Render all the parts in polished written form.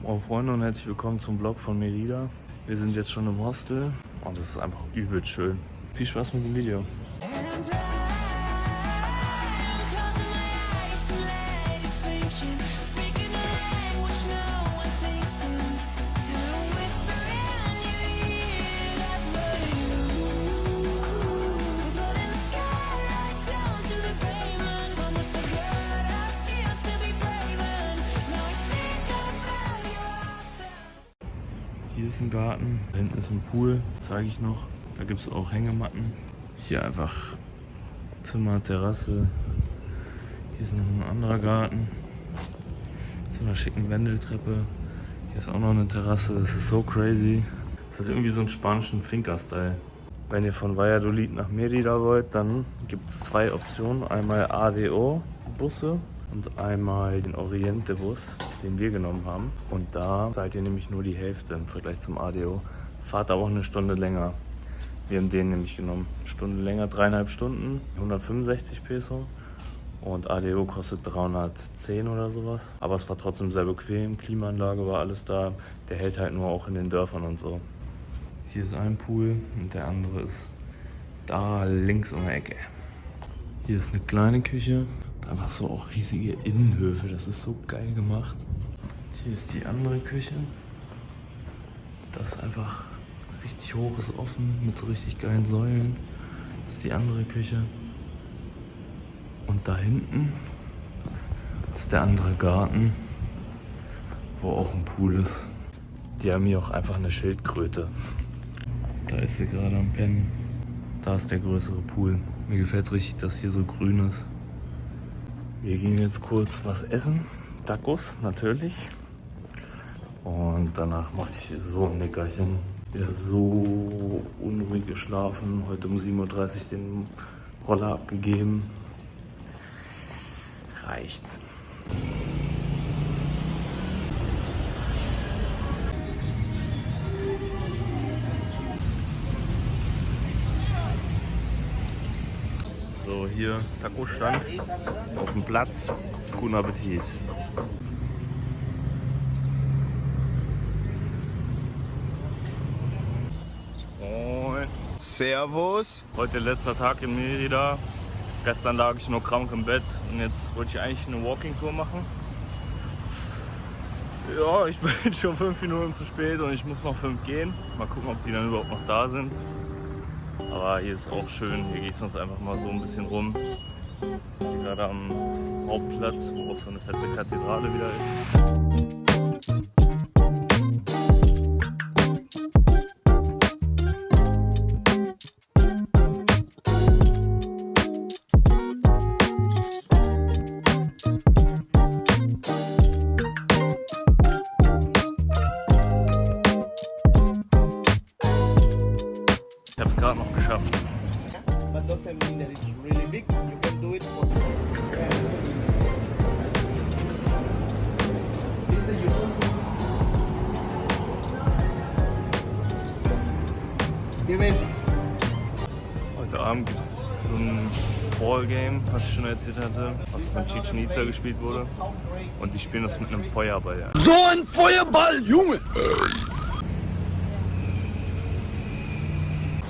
Moin Freunde und herzlich willkommen zum Vlog von Merida. Wir sind jetzt schon im Hostel und es ist einfach übel schön. Viel Spaß mit dem Video. Hier ist ein Garten, da hinten ist ein Pool, zeige ich noch. Da gibt es auch Hängematten. Hier einfach Zimmer, Terrasse. Hier ist noch ein anderer Garten. Zu einer schicken Wendeltreppe. Hier ist auch noch eine Terrasse, das ist so crazy. Das hat irgendwie so einen spanischen Finca-Style. Wenn ihr von Valladolid nach Merida wollt, dann gibt es zwei Optionen. Einmal ADO-Busse und einmal den Oriente-Bus, den wir genommen haben. Und da seid ihr nämlich nur die Hälfte im Vergleich zum ADO. Fahrt aber auch eine Stunde länger. Wir haben den nämlich genommen. Eine Stunde länger, 3,5 Stunden, 165 Peso. Und ADO kostet 310 oder sowas. Aber es war trotzdem sehr bequem, Klimaanlage war alles da. Der hält halt nur auch in den Dörfern und so. Hier ist ein Pool und der andere ist da links um die Ecke. Hier ist eine kleine Küche. Einfach so auch riesige Innenhöfe, das ist so geil gemacht. Hier ist die andere Küche. Das ist einfach richtig hoch, ist offen mit so richtig geilen Säulen. Das ist die andere Küche. Und da hinten ist der andere Garten, wo auch ein Pool ist. Die haben hier auch einfach eine Schildkröte. Da ist sie gerade am Pennen. Da ist der größere Pool. Mir gefällt es richtig, dass hier so grün ist. Wir gehen jetzt kurz was essen. Tacos natürlich. Und danach mache ich so ein Nickerchen. Wieder so unruhig geschlafen. Heute um 7:30 Uhr den Roller abgegeben. Reicht's. So, hier Taco-Stand auf dem Platz. Guten Appetit. Moin. Servus. Heute letzter Tag in Merida. Gestern lag ich nur krank im Bett und jetzt wollte ich eigentlich eine Walking-Tour machen. Ja, ich bin schon 5 Minuten zu spät und ich muss noch 5 gehen. Mal gucken, ob die dann überhaupt noch da sind. Aber hier ist auch schön, hier gehe ich sonst einfach mal so ein bisschen rum. Wir sind hier gerade am Hauptplatz, wo auch so eine fette Kathedrale wieder ist. Ich habe es gerade noch geschafft. But doesn't mean that it's really big. You can do it for. Heute Abend gibt es so ein Ballgame, was ich schon erzählt hatte, was von Chichen Itza gespielt wurde. Und die spielen das mit einem Feuerball. So ein Feuerball, Junge!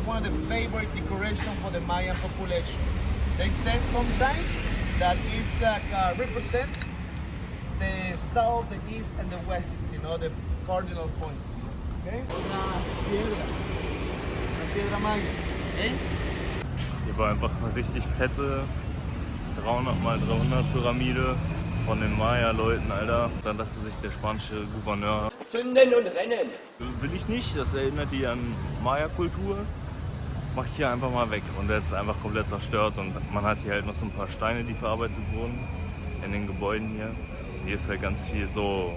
One of the favorite decoration for the Mayan population. They said sometimes that Iztac represents the south, the east, and the west. You know, the cardinal points. Okay. Una piedra maya. Okay. Hier war einfach eine richtig fette 300×300 Pyramide von den Maya-Leuten, Alter. Dann dachte sich der spanische Gouverneur, Zünden und rennen. will ich nicht, das erinnert die an Maya-Kultur. Mach ich hier einfach mal weg. Und der ist einfach komplett zerstört und man hat hier halt noch so ein paar Steine, die verarbeitet wurden in den Gebäuden hier. Und hier ist halt ganz viel so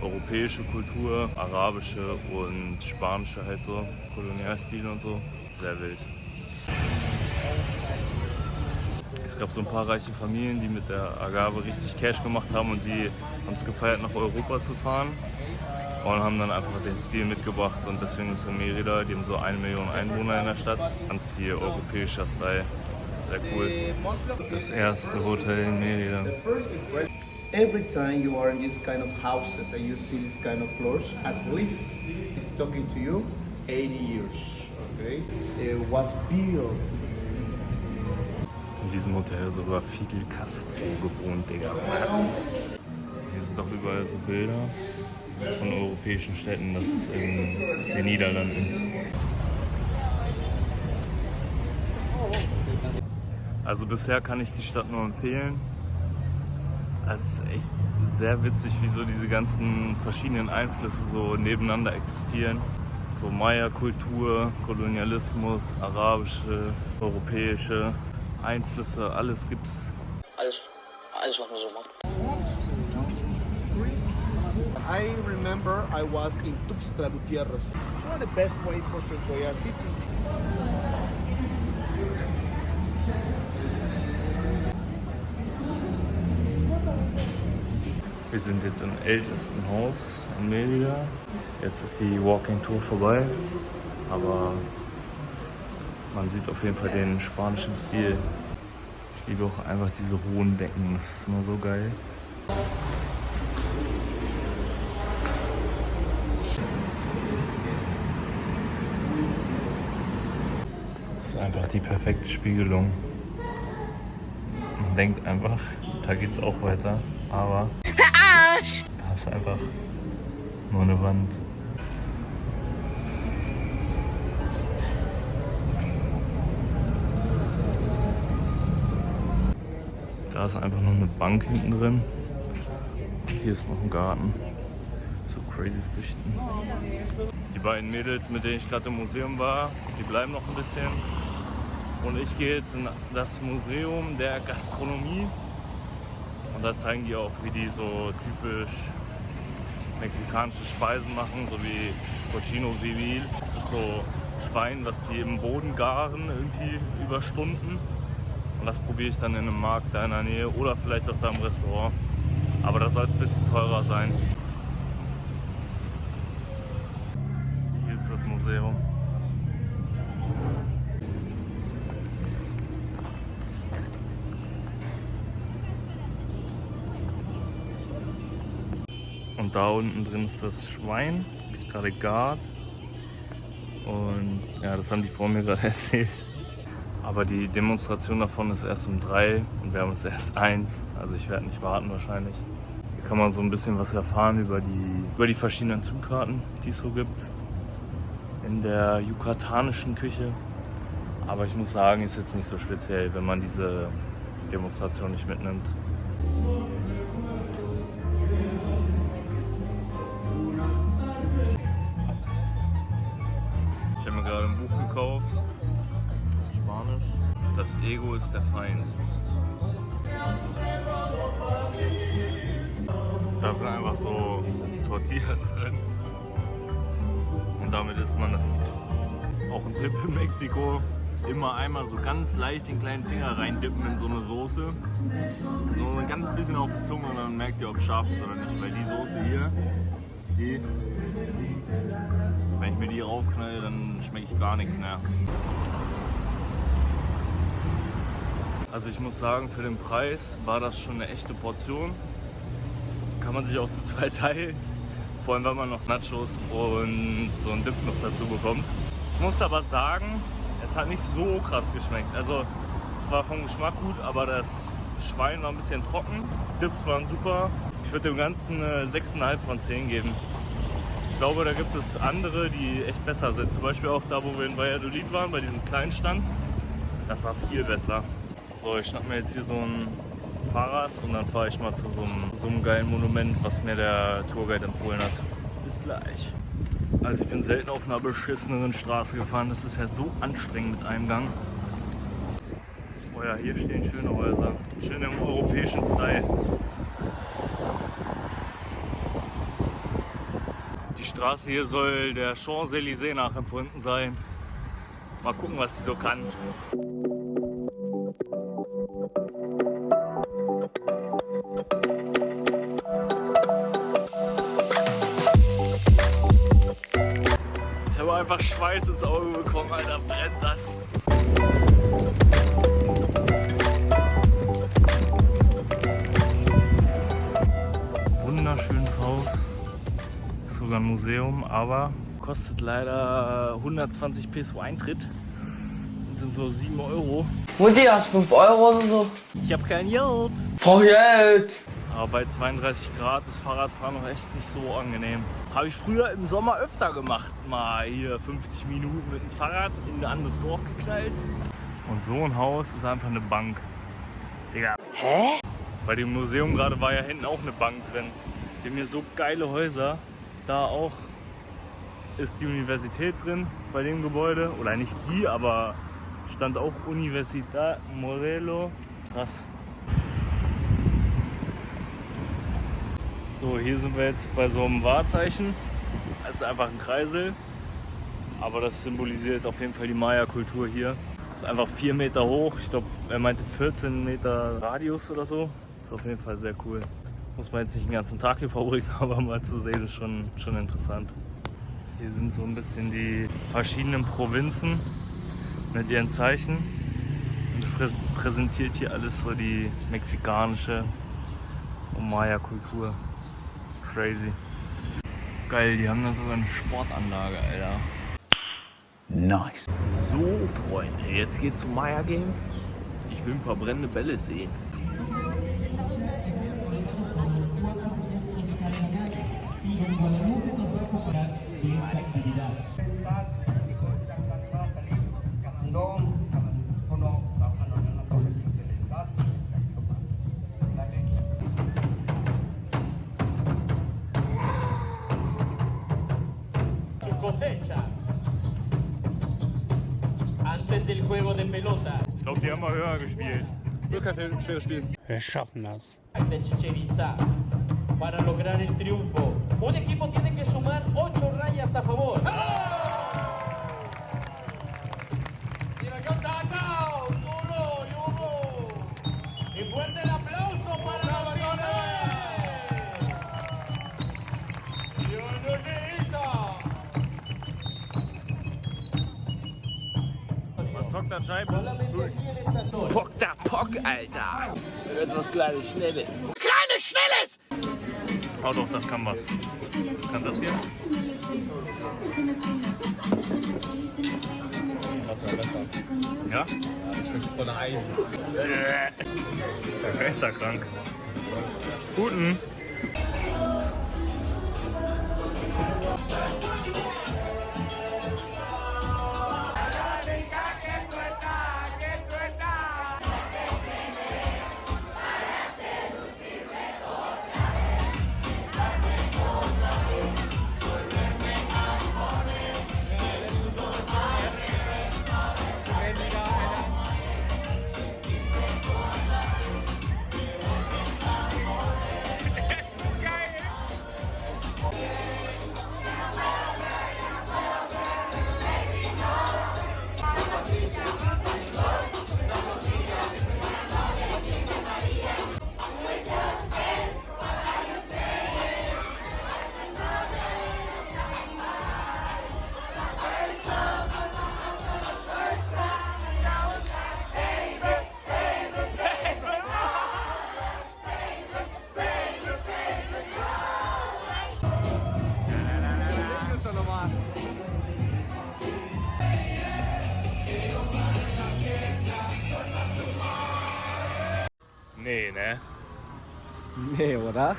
europäische Kultur, arabische und spanische halt so, Kolonialstil und so. Sehr wild. Es gab so ein paar reiche Familien, die mit der Agave richtig Cash gemacht haben und die haben es gefeiert, nach Europa zu fahren. Und haben dann einfach den Stil mitgebracht und deswegen ist in Merida, die haben so 1 Million Einwohner in der Stadt, ganz viel europäischer Style, sehr cool. Das erste Hotel in Merida. every time you are in this kind of houses and you see this kind of floors, at least it's talking to you 80 years. Okay, it was built. In diesem Hotel sogar Fidel Castro gewohnt, Digga. Was? Hier sind doch überall so Bilder von europäischen Städten. Das ist in den Niederlanden. Also bisher kann ich die Stadt nur empfehlen. Es ist echt sehr witzig, wie so diese ganzen verschiedenen Einflüsse so nebeneinander existieren. So Maya-Kultur, Kolonialismus, arabische, europäische Einflüsse, alles gibt's. Alles, was man so macht. I remember I was in Tuxtla Gutierrez. It's one of the best ways for to enjoy a city. Wir sind jetzt im ältesten Haus in Mérida. Jetzt ist die Walking Tour vorbei, aber man sieht auf jeden Fall den spanischen Stil. Ich liebe auch einfach diese hohen Decken, das ist immer so geil. Das ist einfach die perfekte Spiegelung. Man denkt einfach, da geht's auch weiter, aber da ist einfach nur eine Wand. Da ist einfach nur eine Bank hinten drin. Und hier ist noch ein Garten. So crazy Früchten. Die beiden Mädels, mit denen ich gerade im Museum war, die bleiben noch ein bisschen. Und ich gehe jetzt in das Museum der Gastronomie. Und da zeigen die auch, wie die so typisch mexikanische Speisen machen, so wie Cochino Pibil. Das ist so Schwein, was die im Boden garen, irgendwie über Stunden. Und das probiere ich dann in einem Markt da in der Nähe oder vielleicht auch da im Restaurant. Aber das soll ein bisschen teurer sein. Hier ist das Museum. Und da unten drin ist das Schwein, das ist gerade gart. Und ja, das haben die vor mir gerade erzählt. Aber die Demonstration davon ist erst um 3 und wir haben es erst 1. Also ich werde nicht warten wahrscheinlich. Hier kann man so ein bisschen was erfahren über die verschiedenen Zutaten, die es so gibt in der yukatanischen Küche. Aber ich muss sagen, ist jetzt nicht so speziell, wenn man diese Demonstration nicht mitnimmt. Ich habe mir gerade ein Buch gekauft. Spanisch. Das Ego ist der Feind. Da sind einfach so Tortillas drin. Und damit isst man das. Auch ein Tipp in Mexiko. Immer einmal so ganz leicht den kleinen Finger reindippen in so eine Soße. So ein ganz bisschen auf die Zunge und dann merkt ihr, ob es scharf ist oder nicht. Weil die Soße hier, wenn ich mir die raufknalle, dann schmecke ich gar nichts mehr. Also ich muss sagen, für den Preis war das schon eine echte Portion. Kann man sich auch zu zweit teilen. Vor allem, wenn man noch Nachos und so einen Dip noch dazu bekommt. Ich muss aber sagen, es hat nicht so krass geschmeckt. Also es war vom Geschmack gut, aber das Schwein war ein bisschen trocken. Dips waren super. Ich würde dem Ganzen 6,5 von 10 geben. Ich glaube, da gibt es andere, die echt besser sind. Zum Beispiel auch da, wo wir in Valladolid waren, bei diesem kleinen Stand. Das war viel besser. So, ich schnapp mir jetzt hier so ein Fahrrad und dann fahre ich mal zu so einem geilen Monument, was mir der Tourguide empfohlen hat. Bis gleich. Also ich bin selten auf einer beschisseneren Straße gefahren. Das ist ja so anstrengend mit einem Gang. Oh ja, hier stehen schöne Häuser. Schön im europäischen Style. Die Straße hier soll der Champs-Élysées nachempfunden sein. Mal gucken, was sie so kann. Ich habe einfach Schweiß ins Auge bekommen, Alter, brennt das. Ist sogar ein Museum, aber kostet leider 120 Peso Eintritt. Das sind so 7 Euro. Mutti, hast 5 Euro oder so? Ich habe kein Geld. Brauch Geld! Aber bei 32 Grad ist Fahrradfahren noch echt nicht so angenehm. Habe ich früher im Sommer öfter gemacht. Mal hier 50 Minuten mit dem Fahrrad in ein anderes Dorf geknallt. Und so ein Haus ist einfach eine Bank. Digga. Hä? Bei dem Museum gerade war ja hinten auch eine Bank drin. Die haben hier so geile Häuser. Da auch ist die Universität drin bei dem Gebäude. Oder nicht die, aber stand auch Universidad Modelo. Krass. So, hier sind wir jetzt bei so einem Wahrzeichen. Das ist einfach ein Kreisel. Aber das symbolisiert auf jeden Fall die Maya-Kultur hier. Das ist einfach 4 Meter hoch. Ich glaube, er meinte 14 Meter Radius oder so. Das ist auf jeden Fall sehr cool. Muss man jetzt nicht den ganzen Tag hier verbringen, aber mal zu sehen ist schon interessant. Hier sind so ein bisschen die verschiedenen Provinzen mit ihren Zeichen. Und das repräsentiert hier alles so die mexikanische und Maya-Kultur. Crazy. Geil, die haben da sogar eine Sportanlage, Alter. Nice. So, Freunde, jetzt geht's zum Maya Game. Ich will ein paar brennende Bälle sehen. Cosecha antes del juego de pelota Ich glaube, die haben mal höher gespielt. Wir schaffen das. de Chichén Itzá para lograr el triunfo. Un equipo tiene que sumar 8 rayas a favor. Y fuerte el aplauso para los Man zockt da Scheiben. Pock da Pock, Alter. Etwas Kleines, Schnelles. Oh doch, das kann was. Kann das hier? Das war besser. Ja? Ich bin voller Eisen. Ist ja geisterkrank. Guten. Nee, ne? Nee, oder?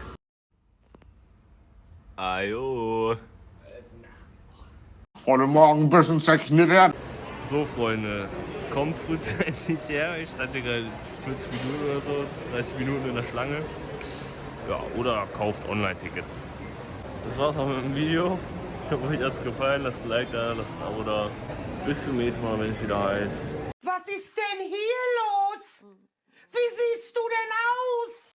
Ajo. Heute Morgen ein bisschen zerknittert. So, Freunde, kommt frühzeitig her. Ich stand hier gerade 40 Minuten oder so, 30 Minuten in der Schlange. Ja, oder kauft Online-Tickets. Das war's auch mit dem Video. Ich hoffe, euch hat's gefallen. Lasst ein Like da, lasst ein Abo da. Bis zum nächsten Mal, wenn es wieder heißt. Was ist denn hier los? Wie siehst du denn aus?